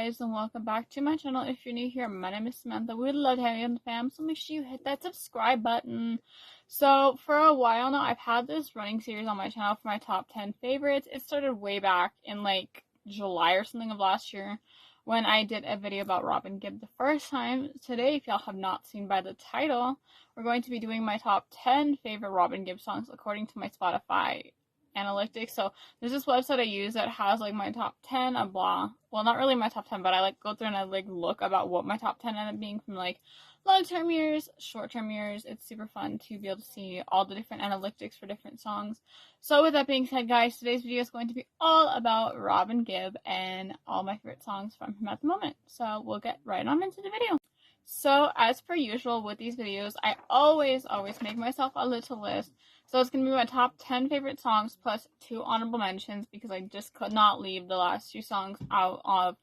guys, and welcome back to my channel. If you're new here, my name is Samantha. We'd love to have you on the fam, so make sure you hit that subscribe button. So for a while now, I've had this running series on my channel for my top 10 favorites. It started way back in like July or something of last year when I did a video about Robin Gibb the first time. Today, if y'all have not seen by the title, we're going to be doing my top 10 favorite Robin Gibb songs according to my Spotify analytics. So there's this website I use that has like my top 10 of blah. Well, not really my top 10, but I like go through and I like look about what my top 10 end up being from like long-term years, short-term years. It's super fun to be able to see all the different analytics for different songs. So with that being said, guys, today's video is going to be all about Robin Gibb and all my favorite songs from him at the moment. So we'll get right on into the video. So as per usual with these videos, I always make myself a little list. So it's going to be my top 10 favorite songs plus 2 honorable mentions because I just could not leave the last 2 songs out of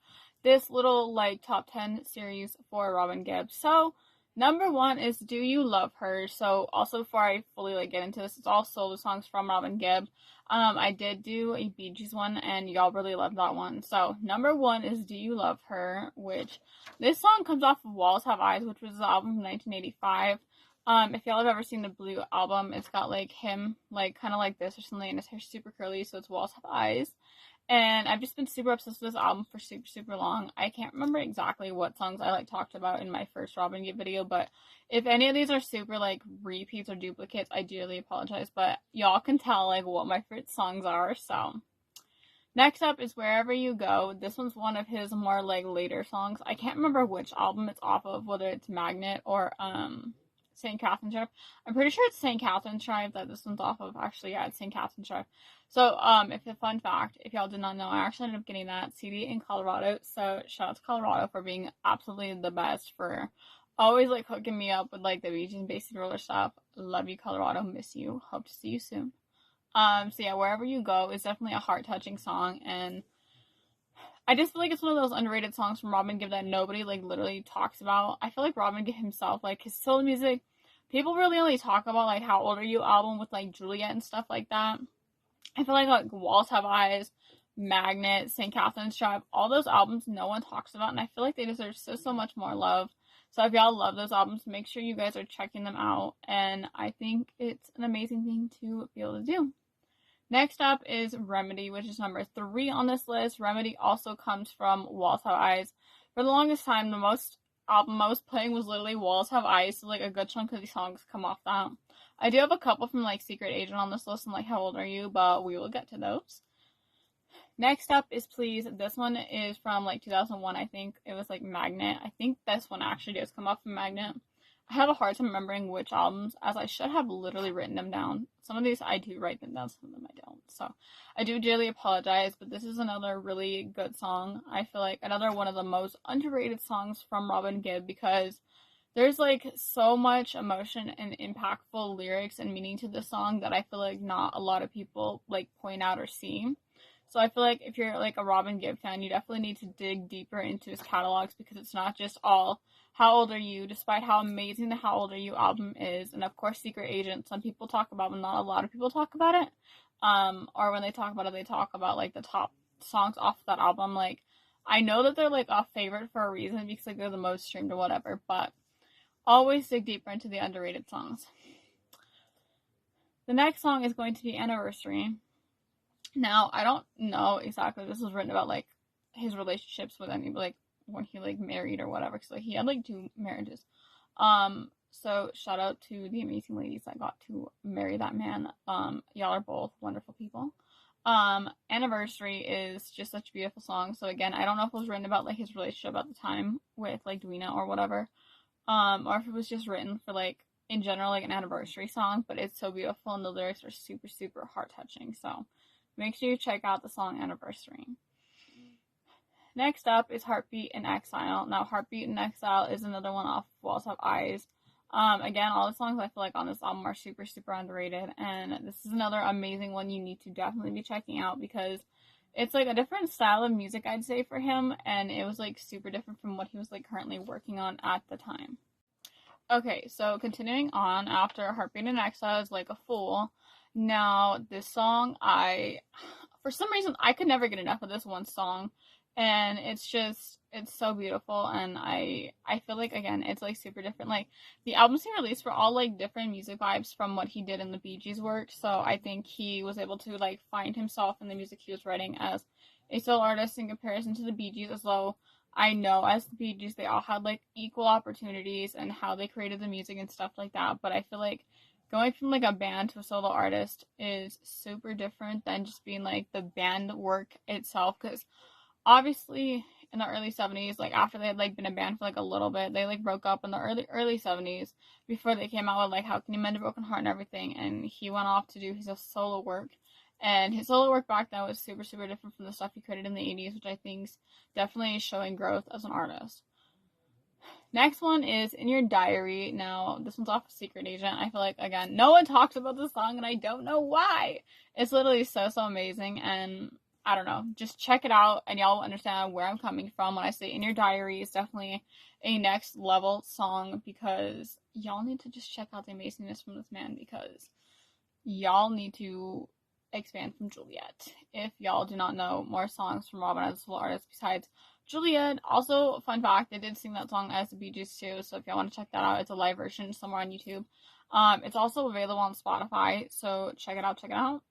this little like top 10 series for Robin Gibb. So number 1 is Do You Love Her. So also before I fully like get into this, it's all solo songs from Robin Gibb. I did do a Bee Gees one and y'all really loved that one. So number 1 is Do You Love Her, which this song comes off of Walls Have Eyes, which was the album from 1985. If y'all have ever seen the Blue album, it's got like him like kind of like this or something, and his hair's super curly, so it's Walls Have Eyes. And I've just been super obsessed with this album for super long. I can't remember exactly what songs I like talked about in my first Robin Gibb video, but if any of these are super like repeats or duplicates, I dearly apologize, but y'all can tell like what my favorite songs are. So next up is Wherever You Go. This one's one of his more like later songs. I can't remember which album it's off of, whether it's Magnet or St. Catherine's Drive. I'm pretty sure it's St. Catherine's Drive that this one's off of. Actually, yeah, it's St. Catherine's Drive. So, if a fun fact, if y'all did not know, I actually ended up getting that CD in Colorado. So, shout out to Colorado for being absolutely the best, for always like hooking me up with like the Bee Gees Basic Roller stuff. Love you, Colorado. Miss you. Hope to see you soon. So yeah, Wherever You Go is definitely a heart-touching song, and I just feel like it's one of those underrated songs from Robin Gibb that nobody like literally talks about. I feel like Robin Gibb himself, like his solo music, people really only talk about like How Old Are You album with like Juliet and stuff like that. I feel like Walls Have Eyes, Magnet, St. Catherine's Drive, all those albums no one talks about, and I feel like they deserve so much more love. So if y'all love those albums, make sure you guys are checking them out, and I think it's an amazing thing to be able to do. Next up is Remedy, which is number 3 on this list. Remedy also comes from Walls Have Eyes. For the longest time, the album I was playing was literally Walls Have Eyes, so like a good chunk of these songs come off that. I do have a couple from like Secret Agent on this list and like How Old Are You, but we will get to those. Next up is Please. This one is from like 2001, I think. It was like Magnet. I think this one actually does come off from Magnet. I have a hard time remembering which albums, as I should have literally written them down. Some of these I do write them down, some of them I don't. So I do dearly apologize, but this is another really good song. I feel like another one of the most underrated songs from Robin Gibb, because there's like so much emotion and impactful lyrics and meaning to this song that I feel like not a lot of people like point out or see. So I feel like if you're like a Robin Gibb fan, you definitely need to dig deeper into his catalogs, because it's not just all How Old Are You, despite how amazing the How Old Are You album is, and of course Secret Agent, some people talk about, but not a lot of people talk about it. Or when they talk about it, they talk about like the top songs off that album. Like, I know that they're like a favorite for a reason, because like they're the most streamed or whatever, but always dig deeper into the underrated songs. The next song is going to be Anniversary. Now, I don't know exactly, this was written about like his relationships with any, like when he like married or whatever, because like he had like 2 marriages. So shout out to the amazing ladies that got to marry that man. Y'all are both wonderful people. Anniversary is just such a beautiful song. So again, I don't know if it was written about like his relationship at the time with like Dwena or whatever, or if it was just written for like in general like an anniversary song, but it's so beautiful and the lyrics are super heart touching. So make sure you check out the song Anniversary. Next up is Heartbeat in Exile. Now, Heartbeat in Exile is another one off Walls Have Eyes. Again, all the songs I feel like on this album are super underrated, and this is another amazing one you need to definitely be checking out, because it's like a different style of music, I'd say, for him, and it was like super different from what he was like currently working on at the time. Okay, so continuing on, after Heartbeat in Exile is Like a Fool. Now, this song, for some reason, I could never get enough of this one song. and it's so beautiful, and I feel like, again, it's like super different. Like, the albums he released were all like different music vibes from what he did in the Bee Gees work, so I think he was able to like find himself in the music he was writing as a solo artist in comparison to the Bee Gees, as though I know as the Bee Gees they all had like equal opportunities and how they created the music and stuff like that, but I feel like going from like a band to a solo artist is super different than just being like the band work itself, because obviously in the early 70s, like after they had like been a band for like a little bit, they like broke up in the early 70s before they came out with like How Can You Mend a Broken Heart and everything, and he went off to do his solo work. And his solo work back then was super super different from the stuff he created in the 80s, which I think is definitely showing growth as an artist. Next one is In Your Diary. Now, this one's off of Secret Agent. I feel like, again, no one talks about this song, and I don't know why. It's literally so, so amazing, and I don't know. Just check it out, and y'all will understand where I'm coming from when I say In Your Diary is definitely a next level song, because y'all need to just check out the amazingness from this man, because y'all need to expand from Juliet. If y'all do not know more songs from Robin as a solo artist besides Juliet. Also, fun fact, they did sing that song as the Bee Gees too, so if y'all want to check that out, it's a live version somewhere on YouTube. It's also available on Spotify, so check it out.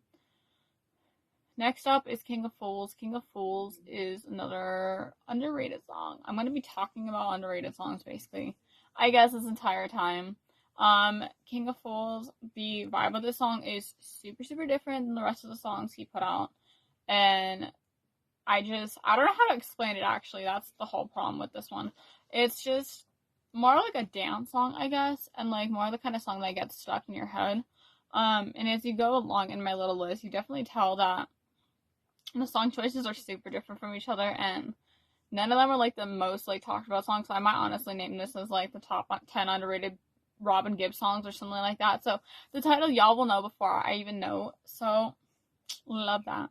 Next up is King of Fools. King of Fools is another underrated song. I'm going to be talking about underrated songs, basically, I guess, this entire time. King of Fools, the vibe of this song is super, super different than the rest of the songs he put out. And I don't know how to explain it, actually. That's the whole problem with this one. It's just more like a dance song, I guess, and like more the kind of song that gets stuck in your head. And as you go along in my little list, you definitely tell that the song choices are super different from each other, and none of them are like the most like talked about songs. So I might honestly name this as like the top 10 underrated Robin Gibb songs or something like that. So the title y'all will know before I even know. So love that.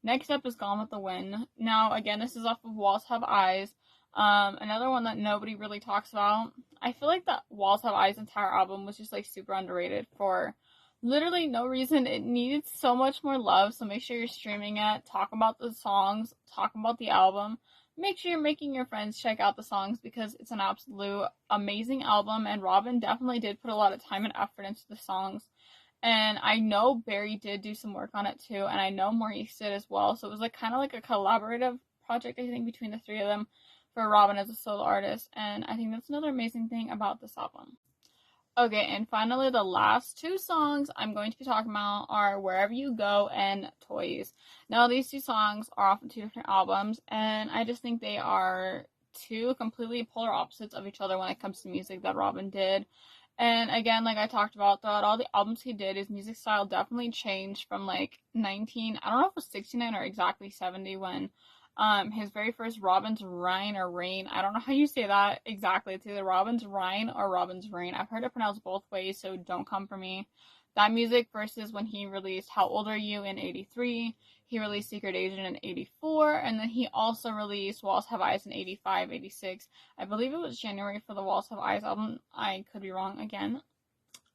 Next up is Gone with the Wind. Now, again, this is off of Walls Have Eyes. Another one that nobody really talks about. I feel like that Walls Have Eyes entire album was just like super underrated for literally no reason. It needed so much more love, so make sure you're streaming it. Talk about the songs. Talk about the album. Make sure you're making your friends check out the songs, because it's an absolute amazing album, and Robin definitely did put a lot of time and effort into the songs. And I know Barry did do some work on it too, and I know Maurice did as well. So it was like kind of like a collaborative project, I think, between the three of them for Robin as a solo artist. And I think that's another amazing thing about this album. Okay, and finally, the last two songs I'm going to be talking about are Wherever You Go and Toys. Now, these two songs are off of two different albums, and I just think they are two completely polar opposites of each other when it comes to music that Robin did. And again, like I talked about, throughout all the albums he did, his music style definitely changed from like I don't know if it was 69 or exactly 70, when his very first Robin's Rhine or Rain. I don't know how you say that exactly. It's either Robin's Rhine or Robin's Rain. I've heard it pronounced both ways, so don't come for me. That music versus when he released How Old Are You in 83. He released Secret Agent in 84, and then he also released Walls Have Eyes in 85, 86. I believe it was January for the Walls Have Eyes album. I could be wrong again.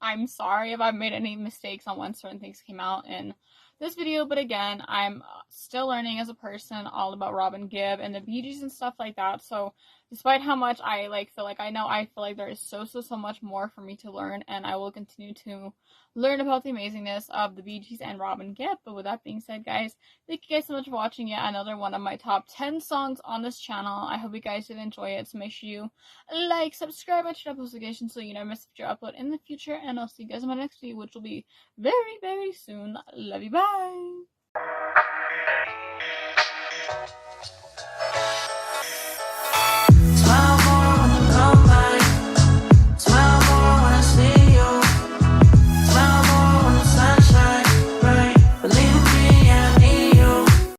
I'm sorry if I've made any mistakes on when certain things came out in this video, but again, I'm still learning as a person all about Robin Gibb and the Bee Gees and stuff like that, so despite how much I feel like there is so much more for me to learn, and I will continue to learn about the amazingness of the Bee Gees and Robin Gibb. But with that being said, guys, thank you guys so much for watching yet another one of my top 10 songs on this channel. I hope you guys did enjoy it, so make sure you like, subscribe, and turn on notifications so you never miss a future upload in the future, and I'll see you guys in my next video, which will be very, very soon. Love you, bye!